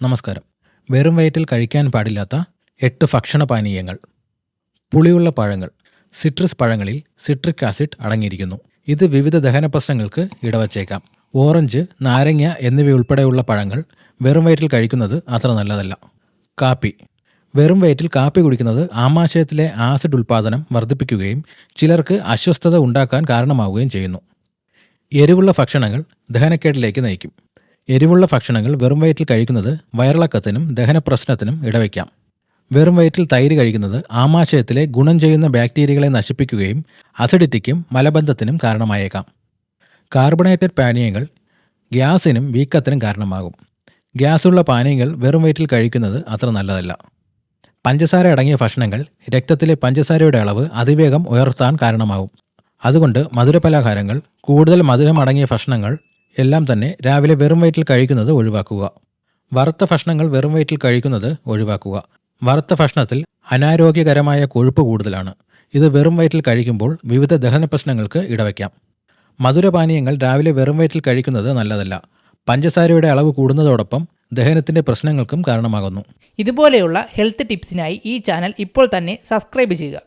നമസ്കാരം. വെറും വയറ്റിൽ കഴിക്കാൻ പാടില്ലാത്ത 8 ഭക്ഷണപാനീയങ്ങൾ. പുളിയുള്ള പഴങ്ങൾ. സിട്രസ് പഴങ്ങളിൽ സിട്രിക് ആസിഡ് അടങ്ങിയിരിക്കുന്നു. ഇത് വിവിധ ദഹന പ്രശ്നങ്ങൾക്ക് ഇടവച്ചേക്കാം. ഓറഞ്ച്, നാരങ്ങ എന്നിവയുൾപ്പെടെയുള്ള പഴങ്ങൾ വെറും വയറ്റിൽ കഴിക്കുന്നത് അത്ര നല്ലതല്ല. കാപ്പി. വെറും വയറ്റിൽ കാപ്പി കുടിക്കുന്നത് ആമാശയത്തിലെ ആസിഡ് ഉൽപ്പാദനം വർദ്ധിപ്പിക്കുകയും ചിലർക്ക് അസ്വസ്ഥത ഉണ്ടാക്കാൻ കാരണമാവുകയും ചെയ്യുന്നു. എരിവുള്ള ഭക്ഷണങ്ങൾ ദഹനക്കേടിലേക്ക് നയിക്കും. എരിവുള്ള ഭക്ഷണങ്ങൾ വെറും വയറ്റിൽ കഴിക്കുന്നത് വയറിളക്കത്തിനും ദഹനപ്രശ്നത്തിനും ഇടവയ്ക്കാം. വെറും വയറ്റിൽ തൈര് കഴിക്കുന്നത് ആമാശയത്തിലെ ഗുണം ചെയ്യുന്ന ബാക്ടീരിയകളെ നശിപ്പിക്കുകയും അസിഡിറ്റിക്കും മലബന്ധത്തിനും കാരണമായേക്കാം. കാർബണേറ്റഡ് പാനീയങ്ങൾ ഗ്യാസിനും വീക്കത്തിനും കാരണമാകും. ഗ്യാസുള്ള പാനീയങ്ങൾ വെറും വയറ്റിൽ കഴിക്കുന്നത് അത്ര നല്ലതല്ല. പഞ്ചസാര അടങ്ങിയ ഭക്ഷണങ്ങൾ രക്തത്തിലെ പഞ്ചസാരയുടെ അളവ് അതിവേഗം ഉയർത്താൻ കാരണമാകും. അതുകൊണ്ട് മധുരപലഹാരങ്ങൾ, കൂടുതൽ മധുരമടങ്ങിയ ഭക്ഷണങ്ങൾ എല്ലാം തന്നെ രാവിലെ വെറും വയറ്റിൽ കഴിക്കുന്നത് ഒഴിവാക്കുക. വറുത്ത ഭക്ഷണങ്ങൾ വെറും വയറ്റിൽ കഴിക്കുന്നത് ഒഴിവാക്കുക. വറുത്ത ഭക്ഷണത്തിൽ അനാരോഗ്യകരമായ കൊഴുപ്പ് കൂടുതലാണ്. ഇത് വെറും വയറ്റിൽ കഴിക്കുമ്പോൾ വിവിധ ദഹന പ്രശ്നങ്ങൾക്ക് ഇടവയ്ക്കാം. മധുരപാനീയങ്ങൾ രാവിലെ വെറും വയറ്റിൽ കഴിക്കുന്നത് നല്ലതല്ല. പഞ്ചസാരയുടെ അളവ് കൂടുന്നതോടൊപ്പം ദഹനത്തിൻ്റെ പ്രശ്നങ്ങൾക്കും കാരണമാകുന്നു. ഇതുപോലെയുള്ള ഹെൽത്ത് ടിപ്സിനായി ഈ ചാനൽ ഇപ്പോൾ തന്നെ സബ്സ്ക്രൈബ് ചെയ്യുക.